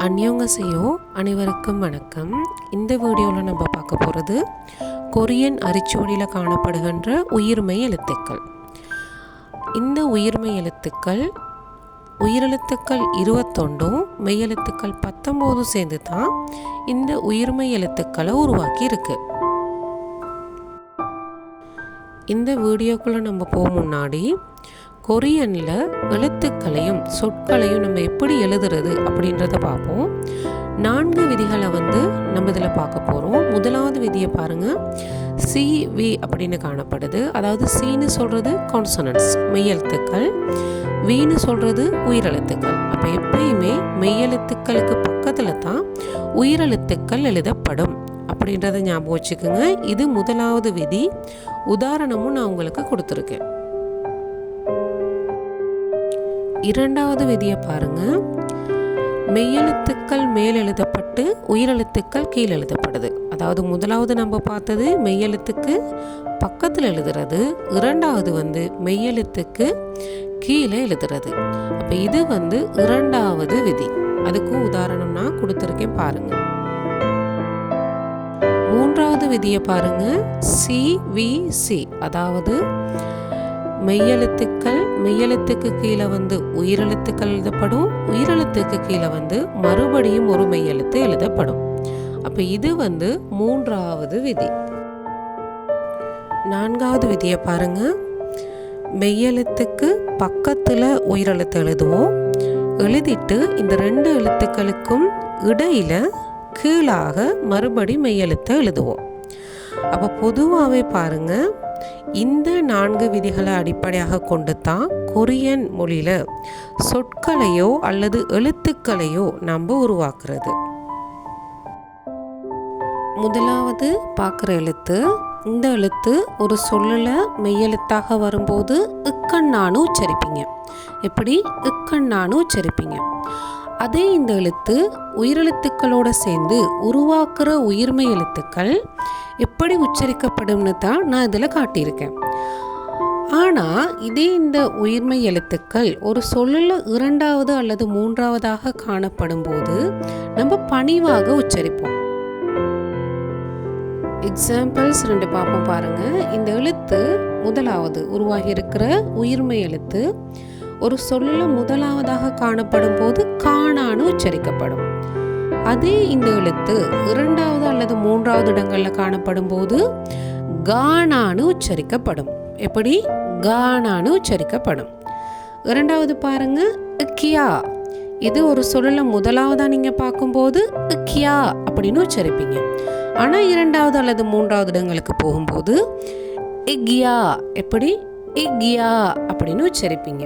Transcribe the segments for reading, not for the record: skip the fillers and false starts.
அன்யோங்கசேயோ, அனைவருக்கும் வணக்கம். இந்த வீடியோவில் நம்ம பார்க்க போகிறது கொரியன் அரிச்சுவடியில் காணப்படுகின்ற உயிர்மெய் எழுத்துக்கள். இந்த உயிர்மெய் எழுத்துக்கள் உயிரெழுத்துக்கள் 21 மெய்யெழுத்துக்கள் 19 சேர்ந்து தான் இந்த உயிர்மெய் எழுத்துக்களை உருவாக்கி இருக்கு. இந்த வீடியோக்குள்ளே நம்ம போக முன்னாடி கொரியனில் எழுத்துக்களையும் சொற்களையும் நம்ம எப்படி எழுதுறது அப்படின்றத பார்ப்போம். 4 விதிகளை நம்ம இதில் பார்க்க போகிறோம். முதலாவது விதியை பாருங்கள். CV அப்படின்னு காணப்படுது. அதாவது சீன்னு சொல்கிறது கான்சனன்ட்ஸ் மெய்யெழுத்துக்கள், வீன்னு சொல்கிறது உயிரெழுத்துக்கள். அப்போ எப்பயுமே மெய்யெழுத்துக்களுக்கு பக்கத்தில் தான் உயிரெழுத்துக்கள் எழுதப்படும் அப்படின்றத ஞாபகம் வச்சுக்கோங்க. இது முதலாவது விதி. உதாரணமும் நான் உங்களுக்கு கொடுத்துருக்கேன். இரண்டாவது விதியை பாருங்க. மெய்யெழுத்துக்கள் மேல் எழுதப்பட்டு உயிரெழுத்துக்கள் கீழ் எழுதப்படுது. அதாவது முதலாவது நம்ம பார்த்தது மெய்யெழுத்துக்கு பக்கத்தில் எழுதுறது, இரண்டாவது மெய்யெழுத்துக்கு கீழே எழுதுறது. அப்போ இது இரண்டாவது விதி. அதுக்கும் உதாரணம் நான் கொடுத்துருக்கேன் பாருங்க. மூன்றாவது விதியை பாருங்க. CVC, அதாவது மெய்யெழுத்துக்கு கீழே உயிரெழுத்துக்கள் எழுதப்படும், உயிரெழுத்துக்கு கீழே மறுபடியும் ஒரு மெய்யெழுத்து எழுதப்படும். அப்போ இது மூன்றாவது விதி. நான்காவது விதியை பாருங்க. மெய்யெழுத்துக்கு பக்கத்தில் உயிரெழுத்து எழுதுவோம். எழுதிட்டு இந்த 2 எழுத்துக்களுக்கும் இடையில கீழாக மறுபடி மெய்யெழுத்தை எழுதுவோம். அப்போ பொதுவாகவே பாருங்க, இந்த 4 விதிகளை அடிப்படையாக கொண்டு தான் கொரியன் மொழியில் சொற்களையோ அல்லது எழுத்துக்களையோ நம்ம உருவாக்குறது. முதலாவது பார்க்குற எழுத்து. இந்த எழுத்து ஒரு சொல்லில் மெய்யெழுத்தாக வரும்போது இக்கண்ணானு உச்சரிப்பீங்க. எப்படி? இக்கண்ணானு உச்சரிப்பீங்க. அதே இந்த எழுத்து உயிரெழுத்துக்களோடு சேர்ந்து உருவாக்குற உயிர்மெய் எழுத்துக்கள் எப்படி உச்சரிக்கப்படும்னு தான் நான் இதில் காட்டியிருக்கேன். ஆனால் இதே இந்த உயிர்மெய் எழுத்துக்கள் ஒரு சொல்லில் 2வது அல்லது 3வதாக காணப்படும் போது நம்ம பணிவாக உச்சரிப்போம். எக்ஸாம்பிள்ஸ் 2 பார்ப்போம் பாருங்க. இந்த எழுத்து முதலாவது உருவாகி இருக்கிற உயிர்மெய் எழுத்து ஒரு சொல்லில் முதலாவதாக காணப்படும் போது காணான்னு உச்சரிக்கப்படும். அதே இந்த எழுத்து 2வது அல்லது 3வது இடங்களில் காணப்படும் போது கானான்னு உச்சரிக்கப்படும். எப்படி? கானான்னு உச்சரிக்கப்படும். இரண்டாவது பாருங்க, இக்கியா. இது ஒரு சொல்லில் முதலாவதாக நீங்கள் பார்க்கும்போது இக்கியா அப்படின்னு உச்சரிப்பீங்க. ஆனால் 2வது அல்லது 3வது இடங்களுக்கு போகும்போது இக்யா. எப்படி? இக்யா அப்படின்னு உச்சரிப்பீங்க.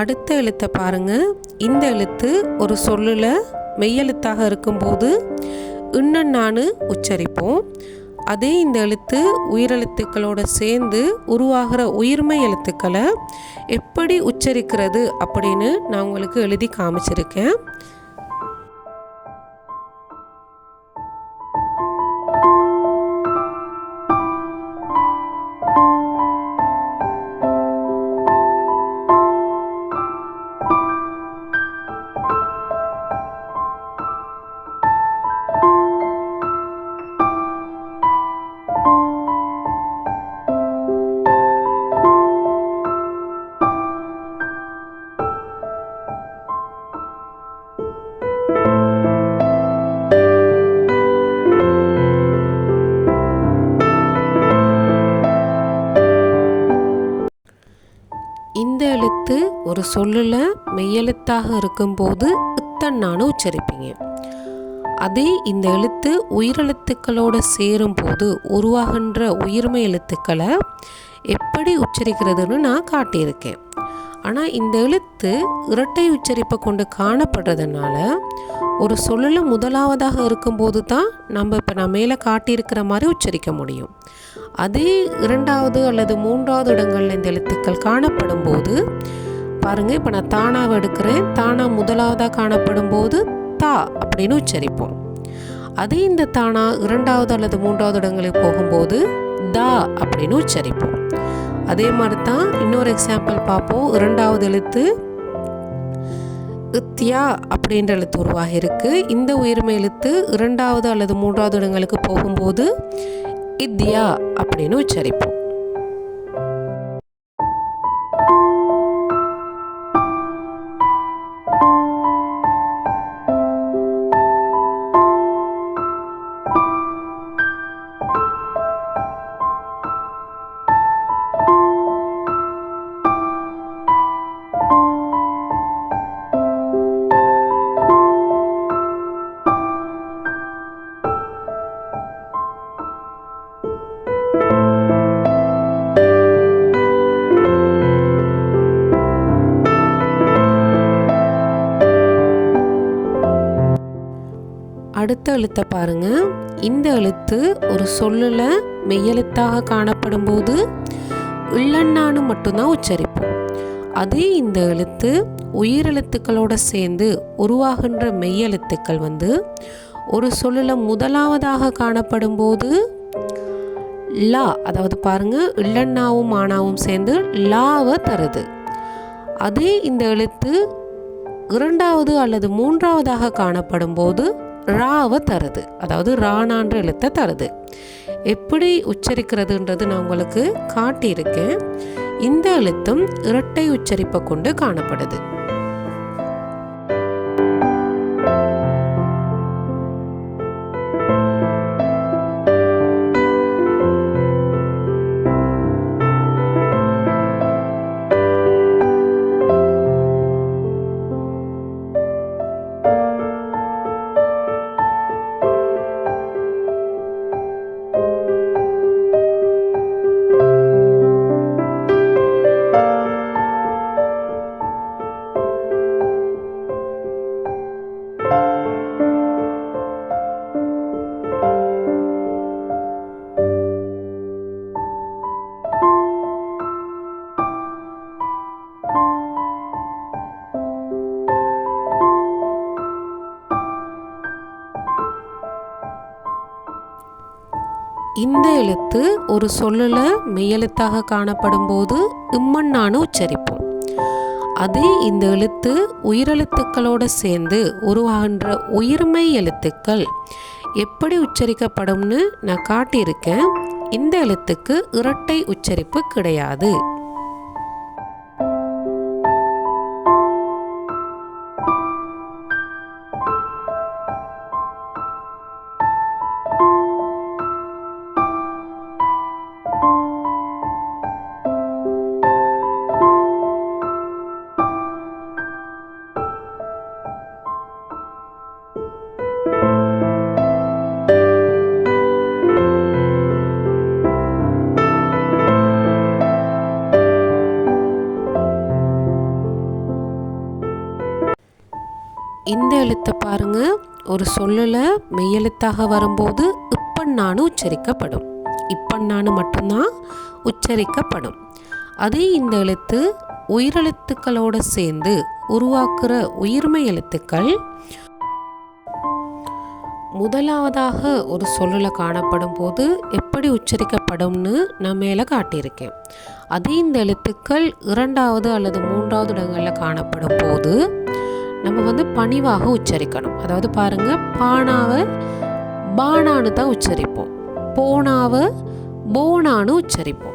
அடுத்த எழுத்தை பாருங்க. இந்த எழுத்து ஒரு சொல்லில் மெய்யெழுத்தாக இருக்கும்போது இன்னொன்னு உச்சரிப்போம். அதே இந்த எழுத்து உயிரெழுத்துக்களோடு சேர்ந்து உருவாகிற உயிர்மெய் எழுத்துக்களை எப்படி உச்சரிக்கிறது அப்படின்னு நான் உங்களுக்கு எழுதி காமிச்சிருக்கேன். இந்த எழுத்து ஒரு சொல்லில் மெய்யெழுத்தாக இருக்கும்போது இத்தன்னான்னு உச்சரிப்பீங்க. அதே இந்த எழுத்து உயிரெழுத்துக்களோடு சேரும்போது உருவாகின்ற உயிர்மை எழுத்துக்களை எப்படி உச்சரிக்கிறதுன்னு நான் காட்டியிருக்கேன். ஆனால் இந்த எழுத்து இரட்டை உச்சரிப்பை கொண்டு காணப்படுறதுனால ஒரு சொல்லில் முதலாவதாக இருக்கும்போது தான் நம்ம இப்போ நான் மேலே காட்டியிருக்கிற மாதிரி உச்சரிக்க முடியும். அதே இரண்டாவது அல்லது மூன்றாவது இடங்களில் இந்த எழுத்துக்கள் காணப்படும் போது பாருங்கள், இப்போ நான் தானாவை எடுக்கிறேன். தானா முதலாவதாக காணப்படும் போது தா அப்படின்னு உச்சரிப்போம். அதே இந்த தானா இரண்டாவது அல்லது மூன்றாவது இடங்களுக்கு போகும்போது தா அப்படின்னு உச்சரிப்போம். அதே மாதிரி தான் இன்னொரு எக்ஸாம்பிள் பார்ப்போம். இரண்டாவது எழுத்து இத்யா அப்படின்ற எழுத்து உருவாகி இருக்கு. இந்த உயிர்மை எழுத்து இரண்டாவது அல்லது மூன்றாவது இடங்களுக்கு போகும்போது இத்யா அப்படின்னு உச்சரிப்போம். அடுத்த எழுத்தை பாருங்க. இந்த எழுத்து ஒரு சொல்லுல மெய்யெழுத்தாக காணப்படும் போது இல்லன்னான்னு மட்டும்தான் உச்சரிப்போம். அதே இந்த எழுத்து உயிரெழுத்துக்களோட சேர்ந்து உருவாகின்ற மெய்யெழுத்துக்கள் ஒரு சொல்லுல முதலாவதாக காணப்படும் போது லா, அதாவது பாருங்க இல்லன்னாவும் ஆனாவும் சேர்ந்து லாவை தருது. அதே இந்த எழுத்து இரண்டாவது அல்லது மூன்றாவதாக காணப்படும் போது ராவை தருது, அதாவது ராணான்ற எழுத்தை தருது. எப்படி உச்சரிக்கிறதுன்றது நான் உங்களுக்கு காட்டியிருக்கேன். இந்த எழுத்தும் இரட்டை உச்சரிப்பை கொண்டு காணப்படுது. இந்த எழுத்து ஒரு சொல்லுல மெய்யெழுத்தாக காணப்படும் போது இம்மண்ணான்னு உச்சரிப்போம். அதே இந்த எழுத்து உயிரெழுத்துக்களோடு சேர்ந்து உருவாகின்ற உயிர்மை எழுத்துக்கள் எப்படி உச்சரிக்கப்படும்னு நான் காட்டியிருக்கேன். இந்த எழுத்துக்கு இரட்டை உச்சரிப்பு கிடையாது. இந்த எழுத்தை பாருங்க, ஒரு சொல்லுல மெய்யெழுத்தாக வரும்போது இப்பண்ணான்னு உச்சரிக்கப்படும். இப்பண்ணான்னு மட்டும்தான் உச்சரிக்கப்படும். அதே இந்த எழுத்து உயிரெழுத்துக்களோடு சேர்ந்து உருவாக்குற உயிர்மை எழுத்துக்கள் முதலாவதாக ஒரு சொல்லுல காணப்படும் போது எப்படி உச்சரிக்கப்படும்னு நான் மேலே காட்டியிருக்கேன். அதே இந்த எழுத்துக்கள் இரண்டாவது அல்லது மூன்றாவது இடங்களில் காணப்படும் போது நம்ம பணிவாக உச்சரிக்கணும். அதாவது பாருங்க, பானாவை பானான்னு தான் உச்சரிப்போம், போனாவை போனான்னு உச்சரிப்போம்.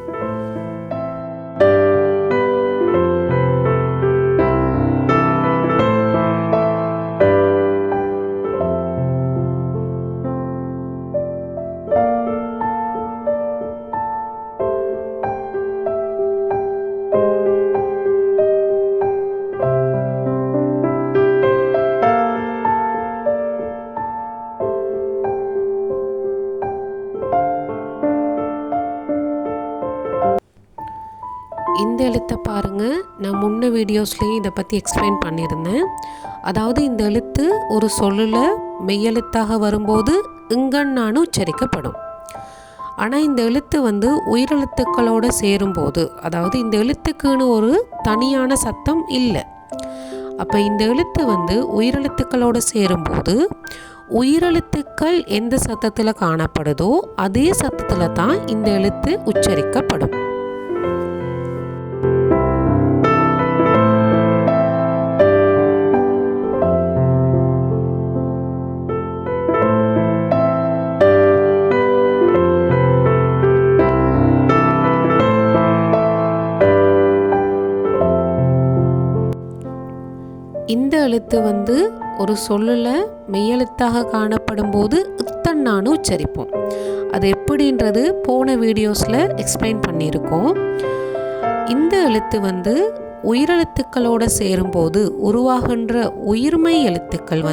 இந்த எழுத்தை பாருங்கள், நான் முன்ன வீடியோஸ்லேயும் இதை பற்றி எக்ஸ்பிளைன் பண்ணியிருந்தேன். அதாவது இந்த எழுத்து ஒரு சொல்லில் மெய்யெழுத்தாக வரும்போது இங்கண்ணான்னு உச்சரிக்கப்படும். ஆனால் இந்த எழுத்து உயிரெழுத்துக்களோடு சேரும்போது, அதாவது இந்த எழுத்துக்குன்னு ஒரு தனியான சத்தம் இல்லை. அப்போ இந்த எழுத்து உயிரெழுத்துக்களோடு சேரும்போது உயிரெழுத்துக்கள் எந்த சத்தத்தில் காணப்படுதோ அதே சத்தத்தில் தான் இந்த எழுத்து உச்சரிக்கப்படும். இந்த எழுத்து ஒரு சொல்லில் மெய்யெழுத்தாக காணப்படும் போது இத்தன்னான்னு உச்சரிப்போம். அது எப்படின்றது போன வீடியோஸில் எக்ஸ்பிளைன் பண்ணியிருக்கோம். இந்த எழுத்து உயிரெழுத்துக்களோடு சேரும்போது உருவாகின்ற உயிர்மெய் எழுத்துக்கள்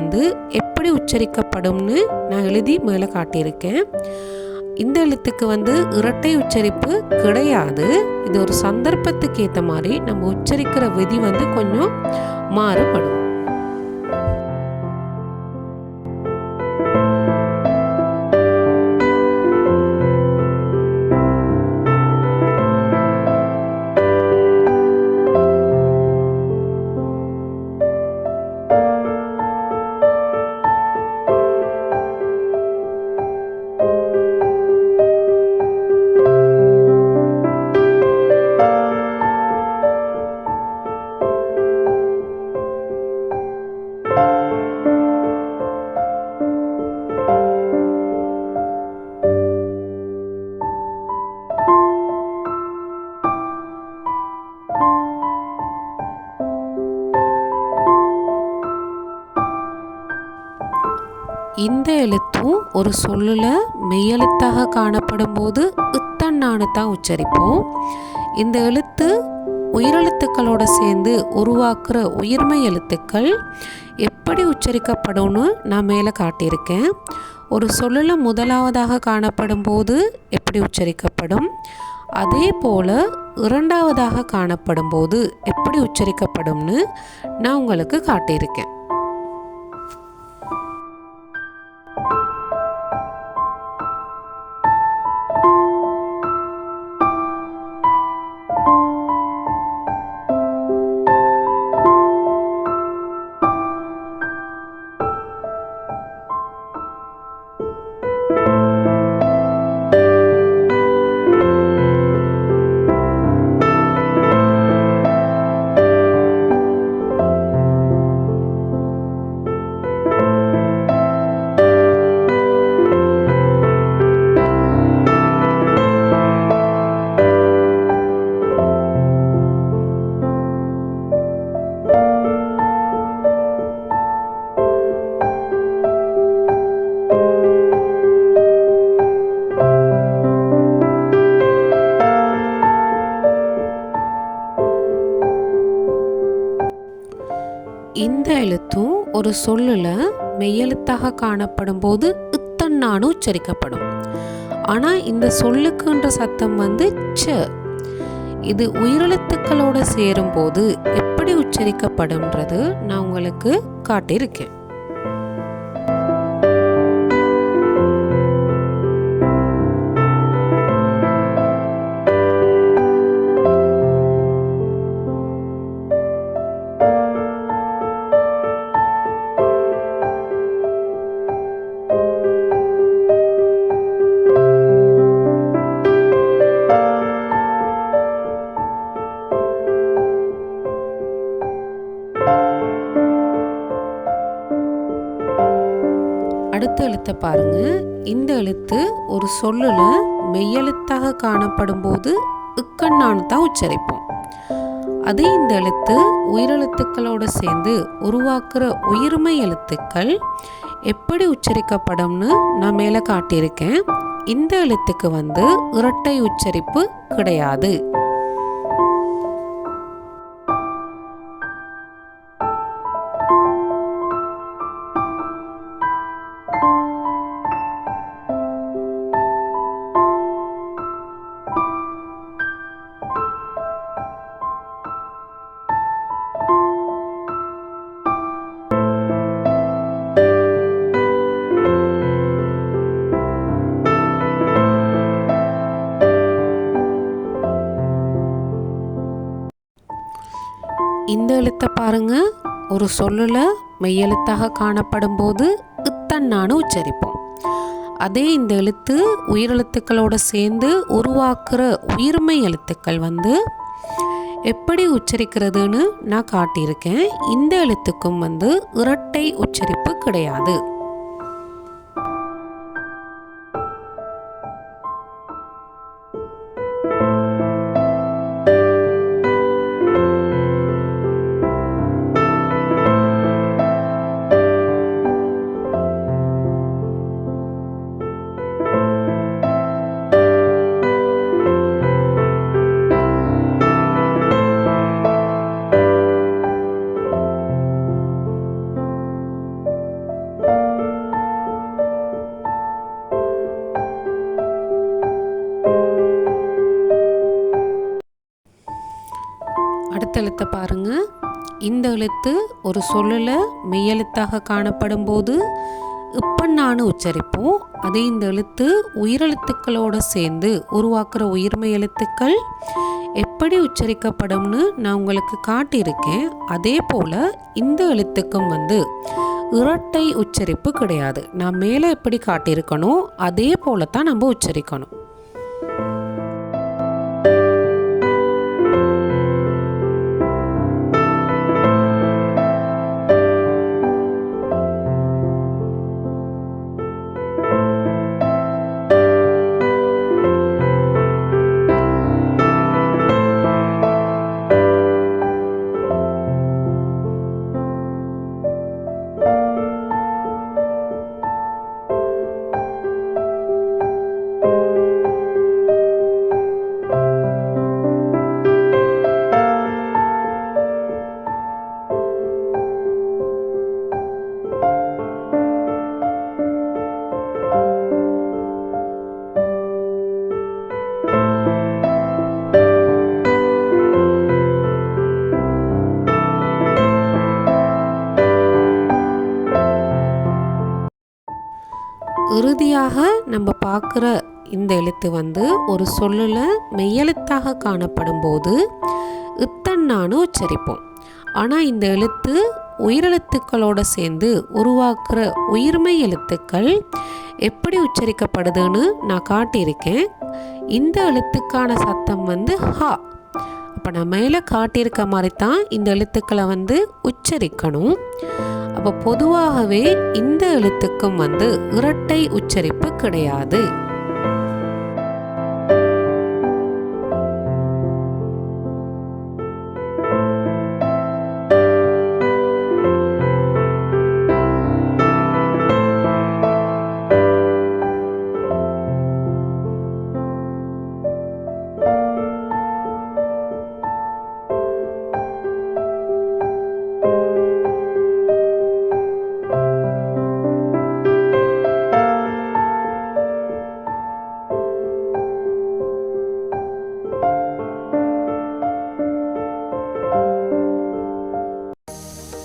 எப்படி உச்சரிக்கப்படும்னு நான் எழுதி மேலே காட்டியிருக்கேன். இந்த எழுத்துக்கு இரட்டை உச்சரிப்பு கிடையாது. இது ஒரு சந்தர்ப்பத்துக்கு ஏற்ற மாதிரி நம்ம உச்சரிக்கிற விதி கொஞ்சம் மாறுபடும். இந்த எழுத்தும் ஒரு சொல்லில் மெய்யெழுத்தாக காணப்படும் போது இத்தன்னான்னு தான் உச்சரிப்போம். இந்த எழுத்து உயிரெழுத்துக்களோடு சேர்ந்து உருவாக்குற உயிர்மெய் எழுத்துக்கள் எப்படி உச்சரிக்கப்படும்னு நான் மேலே காட்டியிருக்கேன். ஒரு சொல்லில் முதலாவதாக காணப்படும் போது எப்படி உச்சரிக்கப்படும், அதே போல் இரண்டாவதாக காணப்படும் போது எப்படி உச்சரிக்கப்படும்னு நான் உங்களுக்கு காட்டியிருக்கேன். இந்த எழுத்தும் ஒரு சொல்லில் மெய்யெழுத்தாக காணப்படும் போது இத்தன்னான்னு உச்சரிக்கப்படும். ஆனால் இந்த சொல்லுக்குன்ற சத்தம் ச. இது உயிரெழுத்துக்களோடு சேரும்போது எப்படி உச்சரிக்கப்படும்ன்றது நான் உங்களுக்கு காட்டியிருக்கேன். அடுத்த எழுத்தை பாருங்க. இந்த எழுத்து ஒரு சொல்லுல மெய்யெழுத்தாக காணப்படும் போது இக்கண்ணான்னு தான் உச்சரிப்போம். அதே இந்த எழுத்து உயிரெழுத்துக்களோடு சேர்ந்து உருவாக்குற உயிர்மை எழுத்துக்கள் எப்படி உச்சரிக்கப்படும்னு நான் மேலே காட்டியிருக்கேன். இந்த எழுத்துக்கு இரட்டை உச்சரிப்பு கிடையாது. இந்த எழுத்தை பாருங்க, ஒரு சொல்லில் மெய்யெழுத்தாக காணப்படும் போது இத்தன்னான்னு உச்சரிப்போம். அதே இந்த எழுத்து உயிரெழுத்துக்களோடு சேர்ந்து உருவாக்குற உயிர்மை எழுத்துக்கள் வந்து எப்படி உச்சரிக்கிறதுன்னு நான் காட்டியிருக்கேன். இந்த எழுத்துக்கும் வந்து இரட்டை உச்சரிப்பு கிடையாது. அடுத்த எழுத்தை பாருங்க. இந்த எழுத்து ஒரு சொல்லில் மெய்யெழுத்தாக காணப்படும் போது இப்பன்னான்னு உச்சரிப்போம். அதே இந்த எழுத்து உயிரெழுத்துக்களோடு சேர்ந்து உருவாக்குற உயிர்மை எழுத்துக்கள் எப்படி உச்சரிக்கப்படும்னு நான் உங்களுக்கு காட்டியிருக்கேன். அதே போல் இந்த எழுத்துக்கும் வந்து இரட்டை உச்சரிப்பு கிடையாது. நான் மேலே எப்படி காட்டியிருக்கணும் அதே போல தான் நம்ம உச்சரிக்கணும். இறுதியாக நம்ம பார்க்குற இந்த எழுத்து வந்து ஒரு சொல்லில் மெய்யெழுத்தாக காணப்படும் போது இத்தன்னான்னு உச்சரிப்போம். ஆனால் இந்த எழுத்து உயிரெழுத்துக்களோடு சேர்ந்து உருவாக்குற உயிர்மை எழுத்துக்கள் எப்படி உச்சரிக்கப்படுதுன்னு நான் காட்டியிருக்கேன். இந்த எழுத்துக்கான சத்தம் வந்து ஹா. அப்போ நான் மேலே காட்டியிருக்க மாதிரி தான் இந்த எழுத்துக்களை வந்து உச்சரிக்கணும். அப்போ பொதுவாகவே இந்த எழுத்துக்கும் வந்து இரட்டை உச்சரிப்பு கிடையாது.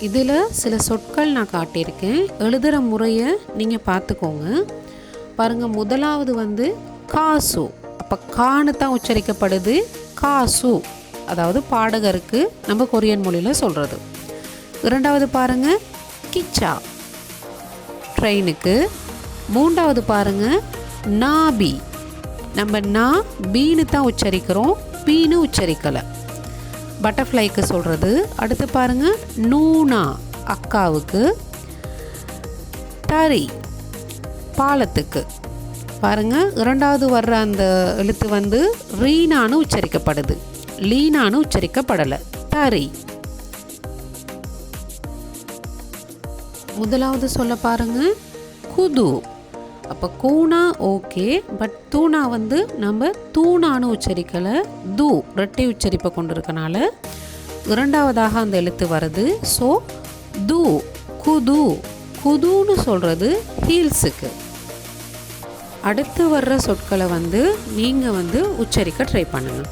இதில் சில சொற்கள் நான் காட்டியிருக்கேன். எழுதுகிற முறையை நீங்கள் பார்த்துக்கோங்க. பாருங்கள், முதலாவது வந்து காசு. அப்போ கான்னு தான் உச்சரிக்கப்படுது. காசு அதாவது பாடகருக்கு நம்ம கொரியன் மொழியில் சொல்கிறது. இரண்டாவது பாருங்கள், கிச்சா ட்ரெயினுக்கு. மூன்றாவது பாருங்கள், நாபி. நம்ம நா பீனு தான் உச்சரிக்கிறோம், பீனு உச்சரிக்கலை. பட்டர்ஃப்ளைக்கு சொல்கிறது. அடுத்து பாருங்கள், நூனா அக்காவுக்கு. தரி பாலத்துக்கு. பாருங்கள், இரண்டாவது வர்ற அந்த எழுத்து வந்து ரீனான்னு உச்சரிக்கப்படுது, லீனான்னு உச்சரிக்கப்படலை. தரி. முதலாவது சொல்ல பாருங்கள், குது. அப்போ கூனா ஓகே, பட் தூணா வந்து நம்ம தூணான்னு உச்சரிக்கலை, தூ ரெட்டை உச்சரிப்பை கொண்டு இருக்கனால இரண்டாவதாக அந்த எழுத்து வருது. ஸோ தூ குது. குதுன்னு சொல்கிறது ஹீல்ஸுக்கு. அடுத்து வர்ற சொற்களை வந்து நீங்கள் வந்து உச்சரிக்க ட்ரை பண்ணுங்கள்.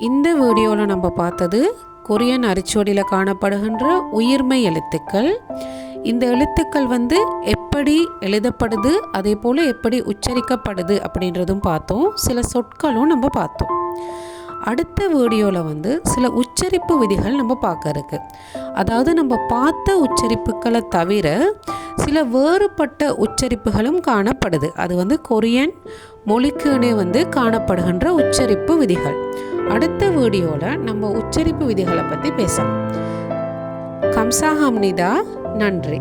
இந்த வீடியோவில் நம்ம பார்த்தது கொரியன் அரிச்சுவடியில் காணப்படுகின்ற உயிர்மை எழுத்துக்கள். இந்த எழுத்துக்கள் எப்படி எழுதப்படுது, அதே போல் எப்படி உச்சரிக்கப்படுது அப்படின்றதும் பார்த்தோம். சில சொற்களும் நம்ம பார்த்தோம். அடுத்த வீடியோவில் சில உச்சரிப்பு விதிகள் நம்ம பார்க்க இருக்கு. அதாவது நம்ம பார்த்த உச்சரிப்புகளை தவிர சில வேறுபட்ட உச்சரிப்புகளும் காணப்படுது. அது கொரியன் மொழிக்குனே காணப்படுகின்ற உச்சரிப்பு விதிகள். அடுத்த வீடியோவில் நம்ம உச்சரிப்பு விதிகளை பற்றி பேசலாம். கம்சாஹம்னிதா. நன்றி.